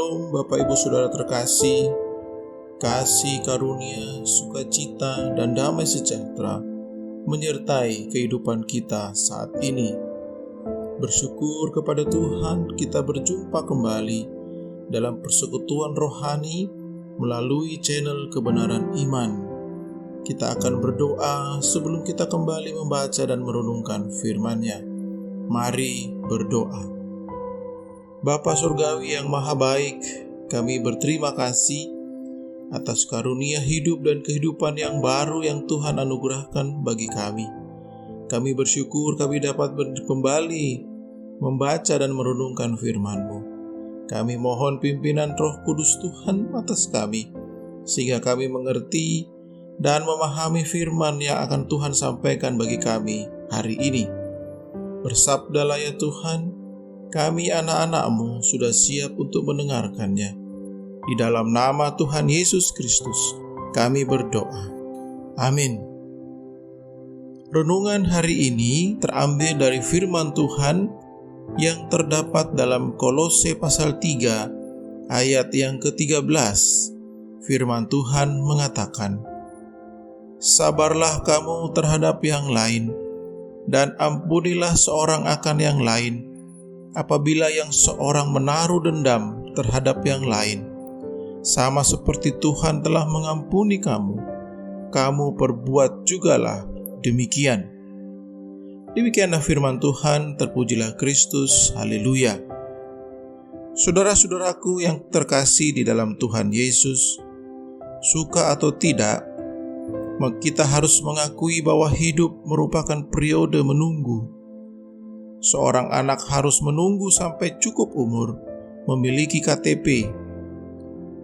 Shalom Bapak Ibu Saudara terkasih, kasih karunia, sukacita, dan damai sejahtera menyertai kehidupan kita saat ini. Bersyukur kepada Tuhan kita berjumpa kembali dalam persekutuan rohani melalui channel Kebenaran Iman. Kita akan berdoa sebelum kita kembali membaca dan merenungkan firman-Nya. Mari berdoa. Bapa Surgawi yang Maha Baik, kami berterima kasih atas karunia hidup dan kehidupan yang baru yang Tuhan anugerahkan bagi kami. Kami bersyukur kami dapat kembali membaca dan merenungkan firman-Mu. Kami mohon pimpinan Roh Kudus Tuhan atas kami, sehingga kami mengerti dan memahami firman yang akan Tuhan sampaikan bagi kami hari ini. Bersabdalah ya Tuhan, kami anak-anak-Mu sudah siap untuk mendengarkannya. Di dalam nama Tuhan Yesus Kristus, kami berdoa. Amin. Renungan hari ini terambil dari firman Tuhan yang terdapat dalam Kolose pasal 3 ayat yang ke-13. Firman Tuhan mengatakan, "Sabarlah kamu terhadap yang lain, dan ampunilah seorang akan yang lain, apabila yang seorang menaruh dendam terhadap yang lain. Sama seperti Tuhan telah mengampuni kamu, kamu perbuat jugalah demikian." Demikianlah firman Tuhan, terpujilah Kristus, haleluya. Saudara-saudaraku yang terkasih di dalam Tuhan Yesus, suka atau tidak, kita harus mengakui bahwa hidup merupakan periode menunggu. Seorang anak harus menunggu sampai cukup umur memiliki KTP.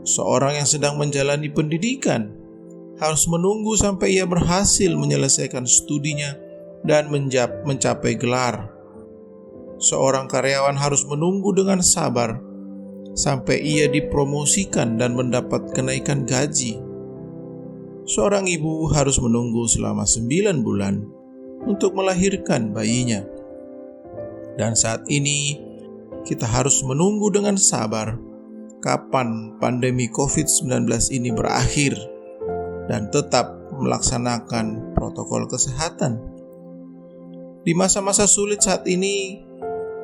Seorang yang sedang menjalani pendidikan harus menunggu sampai ia berhasil menyelesaikan studinya dan mencapai gelar. Seorang karyawan harus menunggu dengan sabar sampai ia dipromosikan dan mendapat kenaikan gaji. Seorang ibu harus menunggu selama 9 bulan untuk melahirkan bayinya. Dan saat ini kita harus menunggu dengan sabar kapan pandemi COVID-19 ini berakhir dan tetap melaksanakan protokol kesehatan. Di masa-masa sulit saat ini,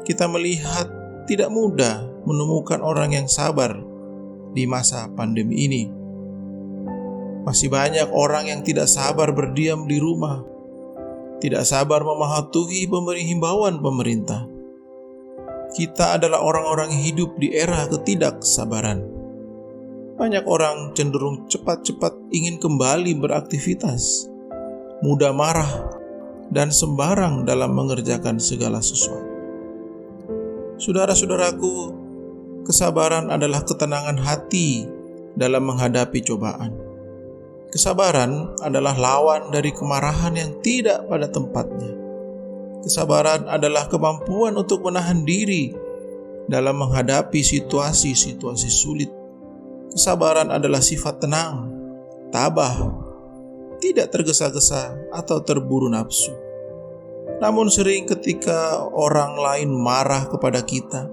kita melihat tidak mudah menemukan orang yang sabar di masa pandemi ini. Masih banyak orang yang tidak sabar berdiam di rumah, tidak sabar mematuhi himbauan pemerintah. Kita adalah orang-orang yang hidup di era ketidaksabaran. Banyak orang cenderung cepat-cepat ingin kembali beraktivitas, mudah marah, dan sembarang dalam mengerjakan segala sesuatu. Saudara-saudaraku, kesabaran adalah ketenangan hati dalam menghadapi cobaan. Kesabaran adalah lawan dari kemarahan yang tidak pada tempatnya. Kesabaran adalah kemampuan untuk menahan diri dalam menghadapi situasi-situasi sulit. Kesabaran adalah sifat tenang, tabah, tidak tergesa-gesa atau terburu nafsu. Namun sering ketika orang lain marah kepada kita,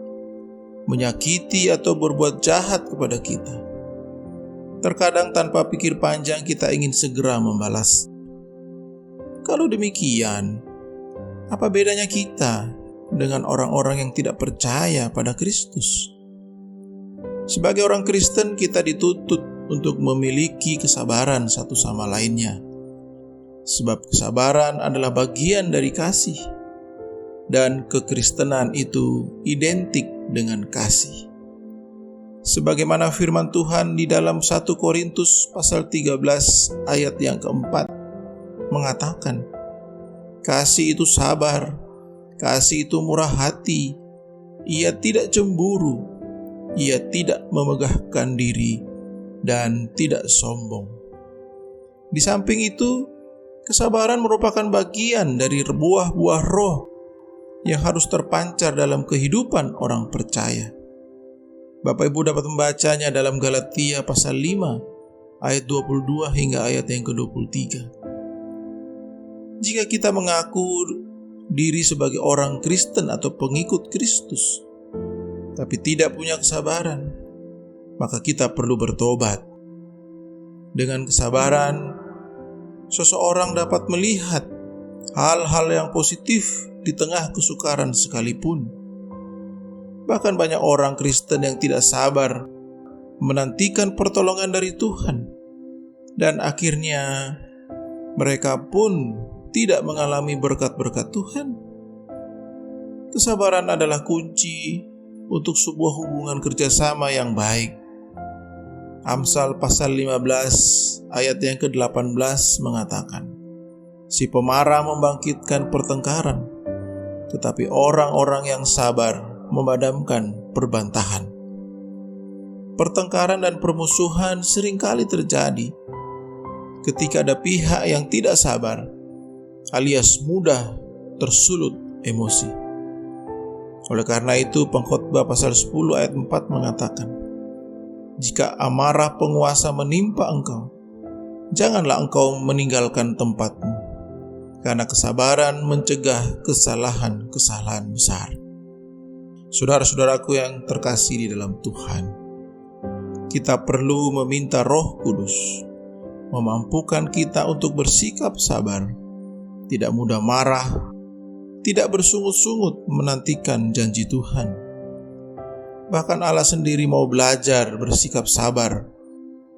menyakiti atau berbuat jahat kepada kita, terkadang tanpa pikir panjang kita ingin segera membalas. Kalau demikian, apa bedanya kita dengan orang-orang yang tidak percaya pada Kristus? Sebagai orang Kristen, kita dituntut untuk memiliki kesabaran satu sama lainnya. Sebab kesabaran adalah bagian dari kasih, dan kekristenan itu identik dengan kasih. Sebagaimana firman Tuhan di dalam 1 Korintus pasal 13 ayat yang keempat mengatakan, "Kasih itu sabar, kasih itu murah hati, ia tidak cemburu, ia tidak memegahkan diri, dan tidak sombong." Di samping itu, kesabaran merupakan bagian dari buah-buah roh yang harus terpancar dalam kehidupan orang percaya. Bapak Ibu dapat membacanya dalam Galatia pasal 5 ayat 22 hingga ayat yang ke-23. Jika kita mengaku diri sebagai orang Kristen atau pengikut Kristus, tapi tidak punya kesabaran, maka kita perlu bertobat. Dengan kesabaran, seseorang dapat melihat hal-hal yang positif di tengah kesukaran sekalipun. Bahkan banyak orang Kristen yang tidak sabar menantikan pertolongan dari Tuhan, dan akhirnya mereka pun tidak mengalami berkat-berkat Tuhan. Kesabaran adalah kunci untuk sebuah hubungan kerjasama yang baik. Amsal pasal 15 ayat yang ke-18 mengatakan, si pemarah membangkitkan pertengkaran, tetapi orang-orang yang sabar memadamkan perbantahan. Pertengkaran dan permusuhan seringkali terjadi ketika ada pihak yang tidak sabar, alias mudah tersulut emosi. Oleh karena itu, Pengkhotbah pasal 10 ayat 4 mengatakan, jika amarah penguasa menimpa engkau, janganlah engkau meninggalkan tempatmu, karena kesabaran mencegah kesalahan-kesalahan besar. Saudara-saudaraku yang terkasih di dalam Tuhan, kita perlu meminta Roh Kudus memampukan kita untuk bersikap sabar, tidak mudah marah, tidak bersungut-sungut menantikan janji Tuhan. Bahkan Allah sendiri mau belajar bersikap sabar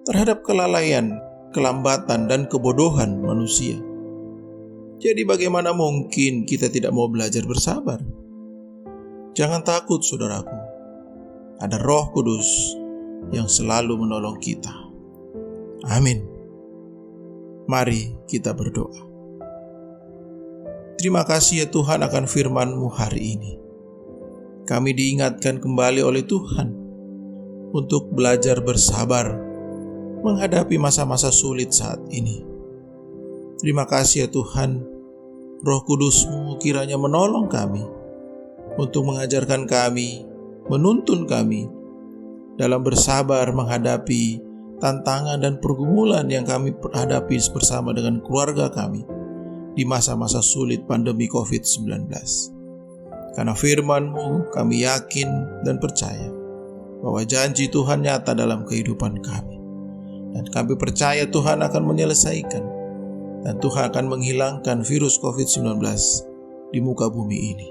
terhadap kelalaian, kelambatan, dan kebodohan manusia. Jadi bagaimana mungkin kita tidak mau belajar bersabar? Jangan takut, saudaraku. Ada Roh Kudus yang selalu menolong kita. Amin. Mari kita berdoa. Terima kasih ya Tuhan akan firman-Mu hari ini. Kami diingatkan kembali oleh Tuhan untuk belajar bersabar menghadapi masa-masa sulit saat ini. Terima kasih ya Tuhan, Roh Kudus-Mu kiranya menolong kami untuk mengajarkan kami, menuntun kami dalam bersabar menghadapi tantangan dan pergumulan yang kami hadapi bersama dengan keluarga kami di masa-masa sulit pandemi COVID-19. Karena firman-Mu kami yakin dan percaya bahwa janji Tuhan nyata dalam kehidupan kami. Dan kami percaya Tuhan akan menyelesaikan dan Tuhan akan menghilangkan virus COVID-19 di muka bumi ini.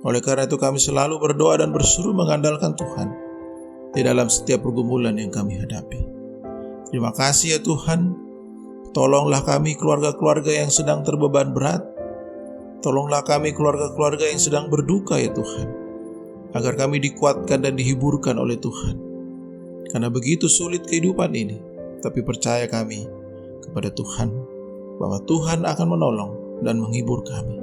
Oleh karena itu kami selalu berdoa dan berseru mengandalkan Tuhan di dalam setiap pergumulan yang kami hadapi. Terima kasih ya Tuhan, tolonglah kami keluarga-keluarga yang sedang terbeban berat. Tolonglah kami keluarga-keluarga yang sedang berduka ya Tuhan, agar kami dikuatkan dan dihiburkan oleh Tuhan. Karena begitu sulit kehidupan ini, tapi percaya kami kepada Tuhan, bahwa Tuhan akan menolong dan menghibur kami.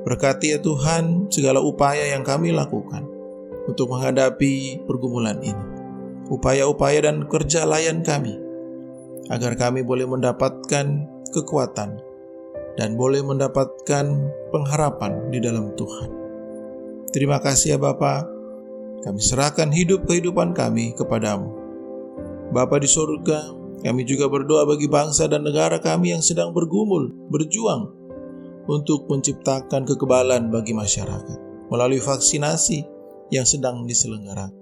Berkati ya Tuhan segala upaya yang kami lakukan untuk menghadapi pergumulan ini, upaya-upaya dan kerja layan kami, agar kami boleh mendapatkan kekuatan dan boleh mendapatkan pengharapan di dalam Tuhan. Terima kasih ya Bapa, kami serahkan hidup kehidupan kami kepadamu. Bapa di surga, kami juga berdoa bagi bangsa dan negara kami yang sedang bergumul, berjuang untuk menciptakan kekebalan bagi masyarakat melalui vaksinasi yang sedang diselenggarakan.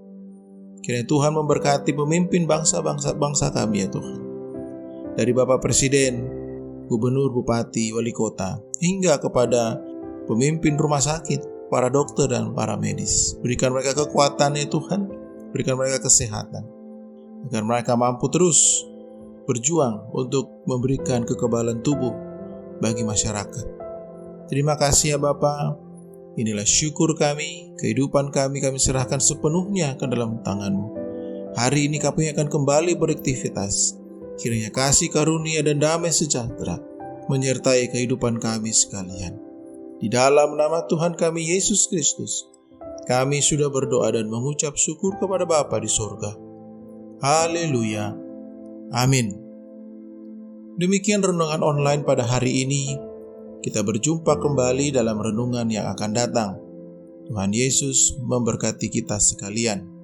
Kiranya Tuhan memberkati pemimpin bangsa kami ya Tuhan. Dari Bapak Presiden, Gubernur, Bupati, Wali Kota, hingga kepada pemimpin rumah sakit, para dokter dan para medis. Berikan mereka kekuatan ya Tuhan, berikan mereka kesehatan, agar mereka mampu terus berjuang untuk memberikan kekebalan tubuh bagi masyarakat. Terima kasih ya Bapa. Inilah syukur kami, kehidupan kami serahkan sepenuhnya ke dalam tangan-Mu. Hari ini kami akan kembali beraktivitas. Kiranya kasih karunia dan damai sejahtera menyertai kehidupan kami sekalian. Di dalam nama Tuhan kami Yesus Kristus, kami sudah berdoa dan mengucap syukur kepada Bapa di surga. Haleluya. Amin. Demikian renungan online pada hari ini. Kita berjumpa kembali dalam renungan yang akan datang. Tuhan Yesus memberkati kita sekalian.